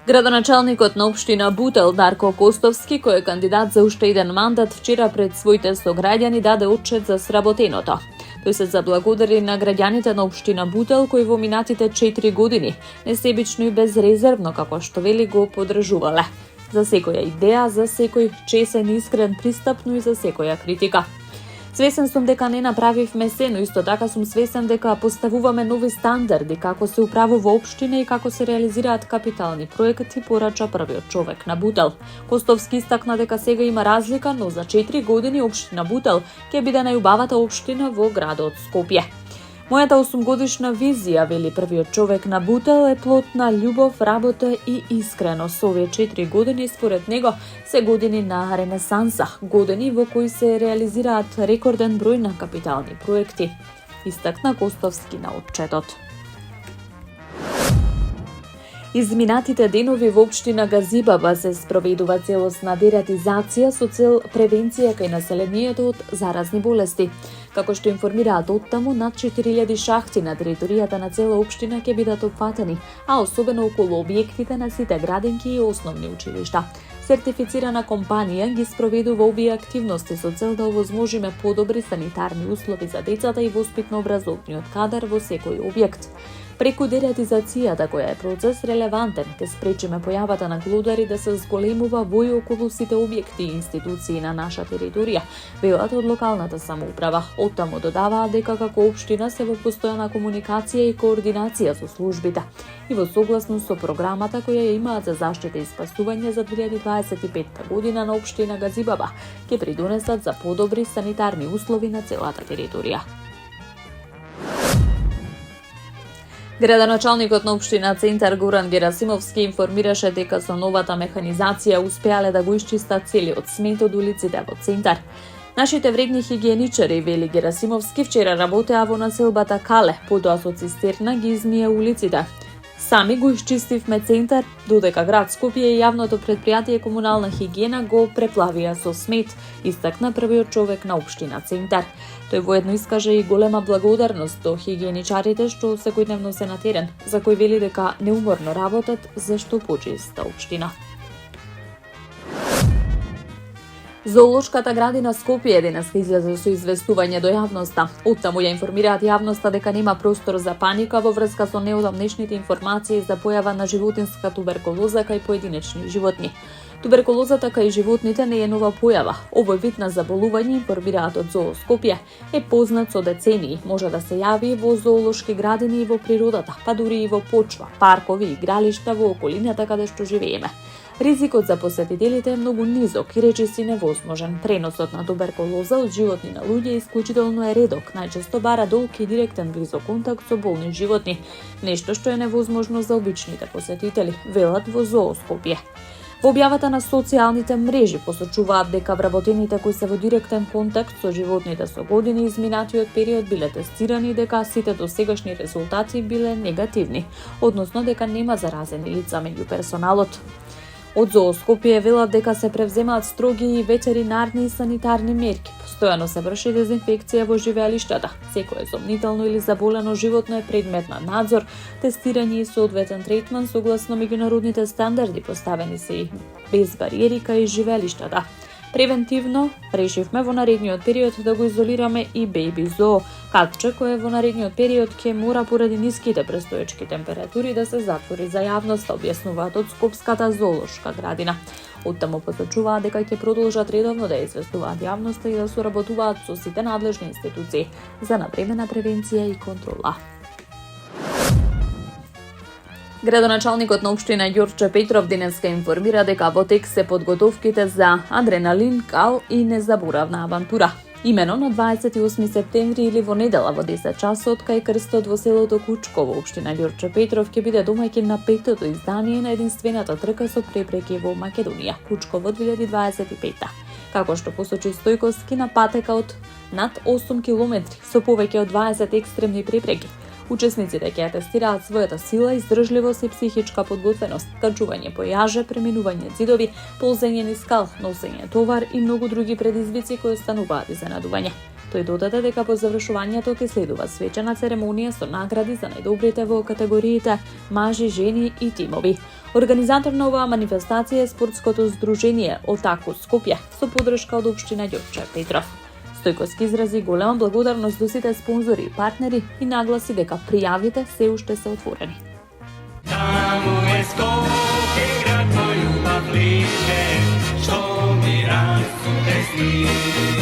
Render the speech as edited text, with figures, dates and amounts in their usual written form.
Градоначалникот на општина Бутел Дарко Костовски, кој е кандидат за уште еден мандат, вчера пред своите сограѓани даде отчет за сработеното. Тој се заблагодари на граѓаните на општина Бутел кои во минатите 4 години несебично и безрезервно, како што вели, го поддржувале. За секоја идеја, за секој чесен искрен пристап, но и за секоја критика. Свесен сум дека не направивме се, но исто така сум свесен дека поставуваме нови стандарди како се управува општина и како се реализираат капитални проекти, порача првиот човек на Бутел. Костовски истакна дека сега има разлика, но за 4 години општина Бутел ќе биде најубавата општина во градот Скопје. Мојата 8-годишна визија, вели првиот човек на Бутел, е плод на љубов, работа и искреност. Со овие 4 години, според него, се години на ренесанса, години во кои се реализираат рекорден број на капитални проекти, истакна Костовски на отчетот. Изминатите денови во општина Газибаба се спроведува целосна дератизација со цел превенција кај населението од заразни болести. Како што информираат оттаму, над 4000 шахти на територијата на цела општина ќе бидат опфатени, а особено околу објектите на сите градинки и основни училишта. Сертифицирана компанија ги спроведува овие активности со цел да овозможиме подобри санитарни услови за децата и воспитно-образовниот кадар во секој објект. Преку дератизацијата, која е процес релевантен, ќе спречиме појавата на глодари да се зголемува во и околу сите објекти и институции на наша територија, велат од локалната самоуправа. Оттаму додаваат дека како општина се во постојана комуникација и координација со службите и во согласност со програмата која ја имаат за заштита и спасување за 2025 година на општина Газибаба, ќе придонесат за подобри санитарни услови на целата територија. Градоначалникот на општина Центар Горан Герасимовски информираше дека со новата механизација успеале да го исчистат целиот смет од улиците во Центар. Нашите вредни хигиеничари, вели Герасимовски, вчера работеа во населбата Кале, потоа со цистерна ги измија улиците. Сами го исчистивме Центар, додека град Скопје и јавното претпријатие комунална хигиена го преплавија со смет, истакна првиот човек на општина Центар. Тој воедно искаже и голема благодарност до хигиеничарите што секојдневно се на терен, за кој вели дека неуморно работат за што почиста општина. Зоолошката градина Скопје денеска излезе со известување до јавноста. Оттаму ја информираат јавноста дека нема простор за паника во врска со неодамнешните информации за појава на животинска туберкулоза кај поединечни животни. Туберкулозата кај животните не е нова појава. Овој вид на заболување, информираат од Зоо Скопје, е познат со децении. Може да се јави во зоолошки градини и во природата, па дури и во почва, паркови, игралишта во околината каде што живееме. Ризикот за посетителите е многу низок и речиси невозможен. Преносот на туберкулоза од животни на луѓе исклучително е редок, најчесто бара долг и директен близок контакт со болни животни, нешто што е невозможно за обичните посетители, велат во Зоо Скопје. Во објавата на социјалните мрежи посочуваат дека вработените кои се во директен контакт со животните со години изминатиот период биле тестирани и дека сите досегашни резултати биле негативни, односно дека нема заразени лица меѓу персоналот. Од Зоо Скопје велат дека се превземаат строги и ветеринарни и санитарни мерки. Постојано се врши дезинфекција во живеалиштата. Секое сомнително или заболено животно е предмет на надзор, тестирање и соодветен третман согласно меѓународните стандарди, поставени се и без бариери кај живеалиштата. Превентивно решивме во наредниот период да го изолираме и Бејби Зоо, катче кое во наредниот период ќе мора поради ниските престоечки температури да се затвори за јавноста, објаснуваат од Скопската зоолошка градина. Оттаму посочуваат дека ќе продолжат редовно да известуваат јавноста и да соработуваат со сите надлежни институции за навремена превенција и контрола. Градоначалникот на општина Ѓорче Петров денеска информира дека во тек се подготовките за адреналин, кал и незаборавна авантура. Имено на 28 септември или во недела во 10 часот кај крстот во селото Кучково, општина Ѓорче Петров ќе биде домаќин на 5-то издание на единствената трка со препреки во Македонија, Кучково 2025. Како што посочи Стојковски, на патека од над 8 километри со повеќе од 20 екстремни препреки. Учесниците ќе тестираат својата сила, издржливост и психичка подготвеност, качување по јаже, преминување ѕидови, ползење низ скал, носење товар и многу други предизвици кои остануваат изненадување. Тој додаде дека по завршувањето ќе следува свечена церемонија со награди за најдобрите во категориите мажи, жени и тимови. Организатор на оваа манифестација е спортското здружение Отаку Скопје со поддршка од општина Ѓорче Петров. Стојковски изрази голема благодарност до сите спонзори и партнери и нагласи дека пријавите се уште се отворени. Таму е Скопје, град мој убав лише, што ми расте сни.